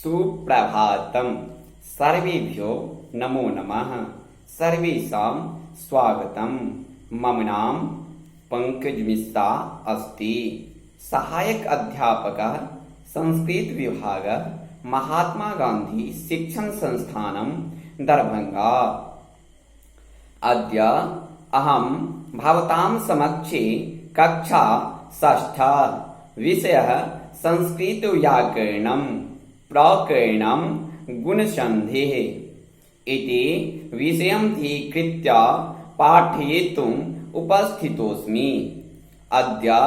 सुप्रभातम। सर्वेभ्यो नमो नमः। सर्वेषां स्वागतम। मम नाम पंकज मिश्रा अस्ति। सहायक अध्यापकः संस्कृत विभागः महात्मा गांधी शिक्षण संस्थानं दरभंगा। अद्य अहं भवतां समक्षे कक्षा षष्ठा विषयः संस्कृत व्याकरणं प्रकरणं गुणसन्धिः इति विषयं धीकृत्य पाठयितुम् उपस्थितोऽस्मि। अद्य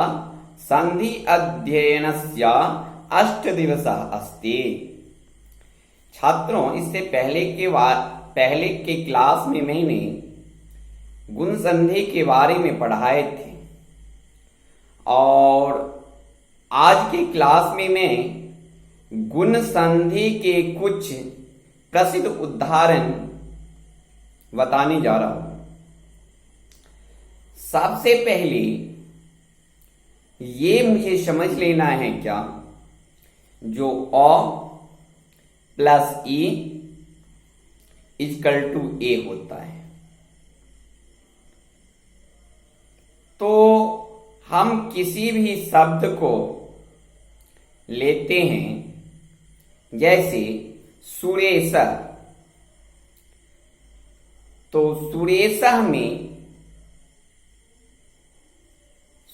सन्धि अध्ययनस्य 8 दिवसः अस्ति। छात्रों, इससे पहले के क्लास में मैंने गुण संधि के बारे में पढ़ाए थे और आज के क्लास में मैं गुण संधि के कुछ प्रसिद्ध उदाहरण बताने जा रहा हूं। सबसे पहले ये मुझे समझ लेना है क्या, जो अ प्लस ई इक्वल टू ए होता है, तो हम किसी भी शब्द को लेते हैं, जैसे सुरेश, तो सुरेश में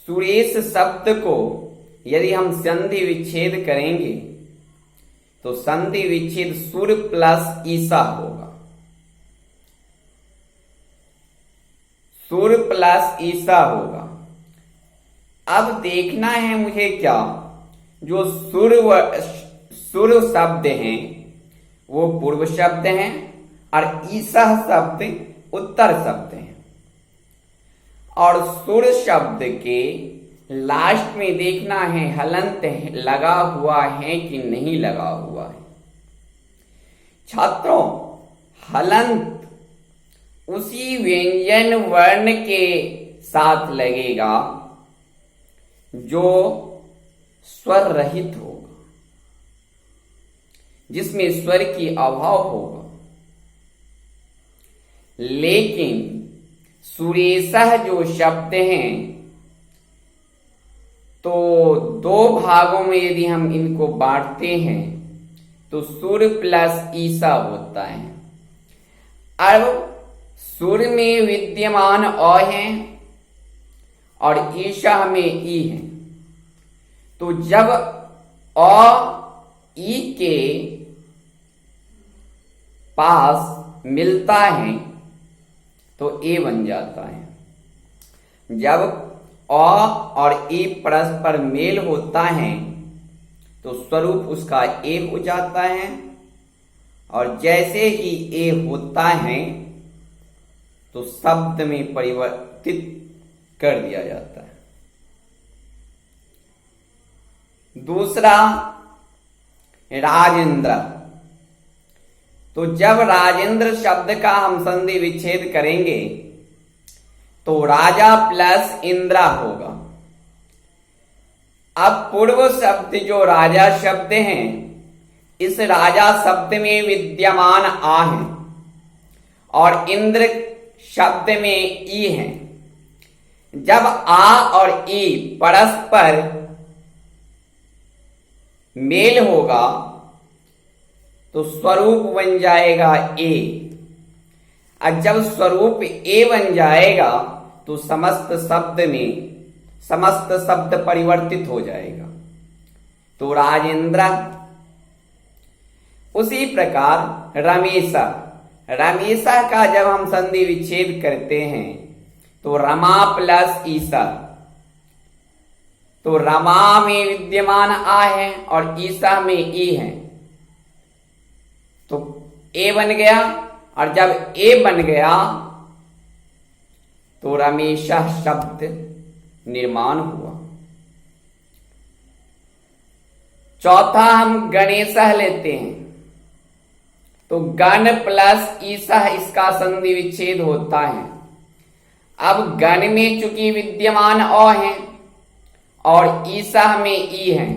सुरेश शब्द को यदि हम संधि विच्छेद करेंगे तो संधि विच्छेद सुर प्लस ईसा होगा। सुर प्लस ईसा होगा। अब देखना है मुझे क्या, जो सुर शब्द हैं वो पूर्व शब्द हैं और ईसा शब्द उत्तर शब्द हैं, और सुर शब्द के लास्ट में देखना है हलंत लगा हुआ है कि नहीं लगा हुआ है। छात्रों, हलंत उसी व्यंजन वर्ण के साथ लगेगा जो स्वर रहित होगा, जिसमें स्वर की अभाव होगा। लेकिन सुरेशः जो शब्द हैं, तो 2 भागों में यदि हम इनको बांटते हैं तो सुर प्लस ईसा होता है। अब सुर में विद्यमान अ है और ईशा में ई है, तो जब अ ई के पास मिलता है तो ए बन जाता है। जब अ और ए परस्पर मेल होता है तो स्वरूप उसका ए हो जाता है, और जैसे ही ए होता है तो शब्द में परिवर्तित कर दिया जाता है। दूसरा, राजेंद्र, तो जब राजेंद्र शब्द का हम संधि विच्छेद करेंगे तो राजा प्लस इंद्रा होगा। अब पूर्व शब्द जो राजा शब्द हैं, इस राजा शब्द में विद्यमान आ है और इंद्र शब्द में ई है। जब आ और ई परस्पर मेल होगा तो स्वरूप बन जाएगा ए, और जब स्वरूप ए बन जाएगा तो समस्त शब्द परिवर्तित हो जाएगा, तो राजेंद्र। उसी प्रकार रमेशा का जब हम संधि विच्छेद करते हैं तो रमा प्लस ईसा, तो रमा में विद्यमान आ है और ईसा में ई है, तो ए बन गया, और जब ए बन गया तो रमेशा शब्द निर्माण हुआ। चौथा, हम गणेशः लेते हैं, तो गण प्लस ईसा इसका संधि विच्छेद होता है। अब गण में चूंकि विद्यमान अ है और ईसा में ई है,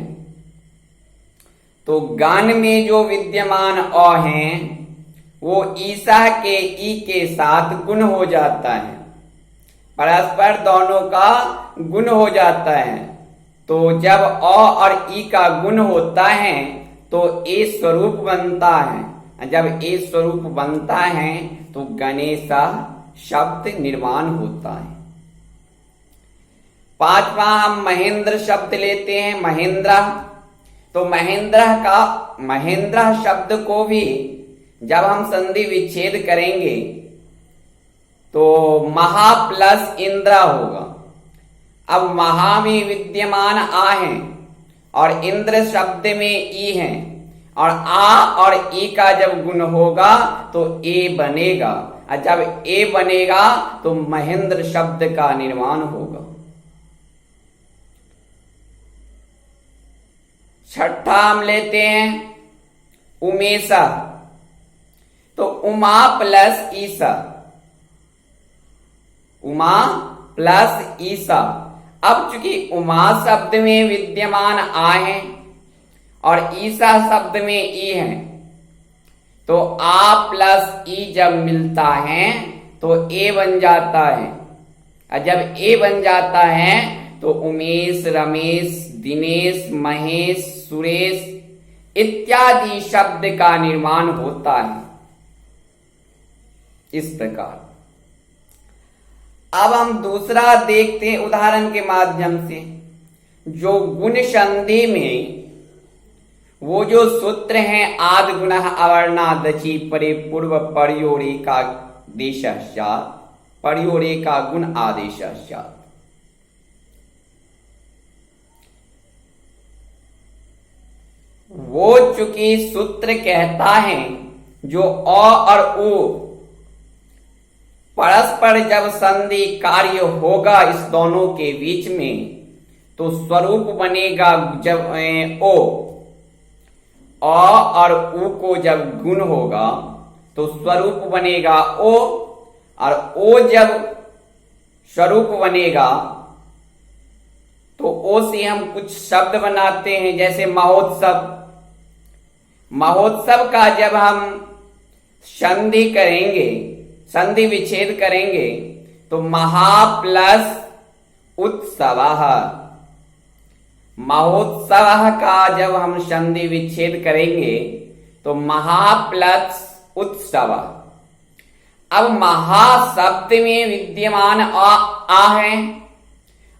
तो गण में जो विद्यमान अ है वो ईसा के ई के साथ गुण हो जाता है, परस्पर दोनों का गुण हो जाता है। तो जब अ और ई का गुण होता है तो ए स्वरूप बनता है। जब ए स्वरूप बनता है तो गणेश शब्द निर्माण होता है। पांचवा हम महेंद्र शब्द लेते हैं। महेंद्र, तो महेंद्र शब्द को भी जब हम संधि विच्छेद करेंगे तो महा प्लस इंद्र होगा। अब महा में विद्यमान आ है और इंद्र शब्द में ई है, और आ और ई का जब गुण होगा तो ए बनेगा, और जब ए बनेगा तो महेंद्र शब्द का निर्माण होगा। छठा हम लेते हैं उमेशा, तो उमा प्लस ईसा, उमा प्लस ईसा। अब चूंकि उमा शब्द में विद्यमान आ है और ईसा शब्द में ई है, तो आ प्लस ई जब मिलता है तो ए बन जाता है, और जब ए बन जाता है तो उमेश, रमेश, दिनेश, महेश, सुरेश इत्यादि शब्द का निर्माण होता है। इस प्रकार अब हम दूसरा देखते हैं उदाहरण के माध्यम से। जो गुण संधि में वो जो सूत्र हैं आद गुण अवर्णादचि परे पूर्व पर्योरेका देशस्यात्, पर्योरेका गुण आदेशस्यात्। वो चूंकि सूत्र कहता है जो अ और उ परस्पर जब संधि कार्य होगा इस दोनों के बीच में तो स्वरूप बनेगा। जब ओ अ और उ को जब गुण होगा तो स्वरूप बनेगा ओ, और ओ जब स्वरूप बनेगा तो ओ से हम कुछ शब्द बनाते हैं, जैसे महोत्सव। महोत्सव का जब हम संधि करेंगे, संधि विच्छेद करेंगे तो महा प्लस उत्सवः, महोत्सव का जब हम संधि विच्छेद करेंगे तो महा प्लस उत्सव। अब महा शब्द में विद्यमान आ है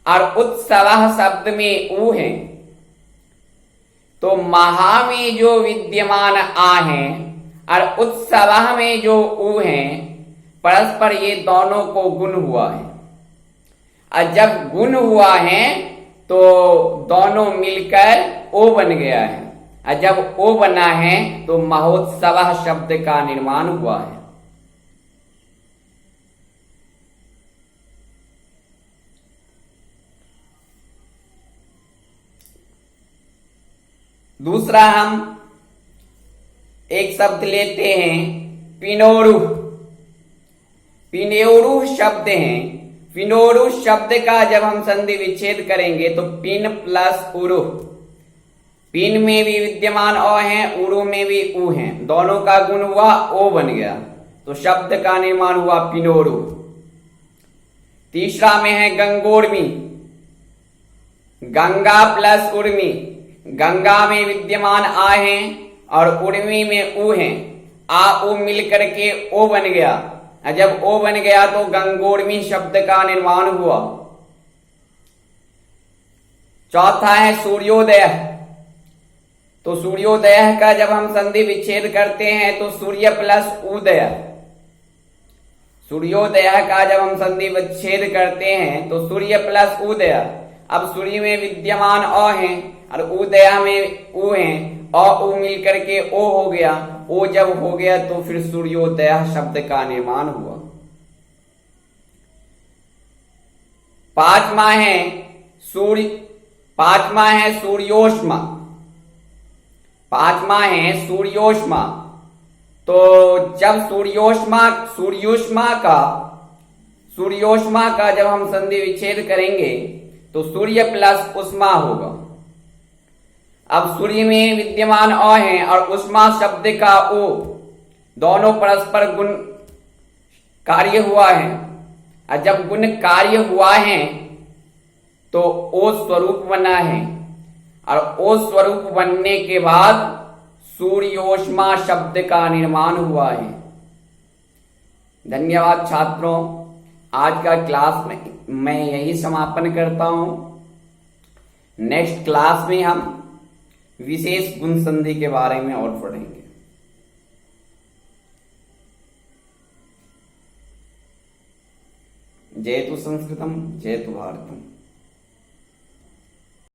और उत्सव शब्द में उ है, तो महा में जो विद्यमान आ है और उत्सव में जो उ है, परस्पर ये दोनों को गुण हुआ है, और जब गुण हुआ है तो दोनों मिलकर ओ बन गया है, और जब ओ बना है तो महोत्सव शब्द का निर्माण हुआ है। दूसरा हम एक शब्द लेते हैं पिनोरु। पिनेरु शब्द है। पिनोरु शब्द का जब हम संधि विच्छेद करेंगे तो पिन प्लस उरु, पिन में भी विद्यमान अ है, उरु में भी उ है, दोनों का गुण हुआ ओ बन गया, तो शब्द का निर्माण हुआ पिनोरु। तीसरा में है गंगोर्मी। गंगा प्लस उर्मी, गंगा में विद्यमान आ है और उर्मी में उ है, आ उ मिलकर के ओ बन गया, जब ओ बन गया तो गंगोर्मी शब्द का निर्माण हुआ। चौथा है सूर्योदय। तो सूर्योदय का जब हम संधि विच्छेद करते हैं तो सूर्य प्लस उदय, सूर्योदय का जब हम संधि विच्छेद करते हैं तो सूर्य प्लस उदय। अब सूर्य में विद्यमान अ है और उदय में उ है, अ उ मिलकर के ओ हो गया, ओ जब हो गया तो फिर सूर्योदय शब्द का निर्माण हुआ। पांचवा है सूर्योष्मा। पांचवा है सूर्योष्मा। तो जब सूर्योष्मा का जब हम संधि विच्छेद करेंगे तो सूर्य प्लस उष्मा होगा, अब सूर्य में विद्यमान अ है और उष्मा शब्द का ओ, दोनों परस्पर गुण कार्य हुआ है। और जब गुण कार्य हुआ है तो ओ स्वरूप बना है, और ओ स्वरूप बनने के बाद सूर्योष्मा शब्द का निर्माण हुआ है। धन्यवाद छात्रों, आज का क्लास में मैं यही समापन करता हूं। नेक्स्ट क्लास में हम विशेष गुण संधि के बारे में और पढ़ेंगे। जयतु संस्कृतम, जयतु भारतम।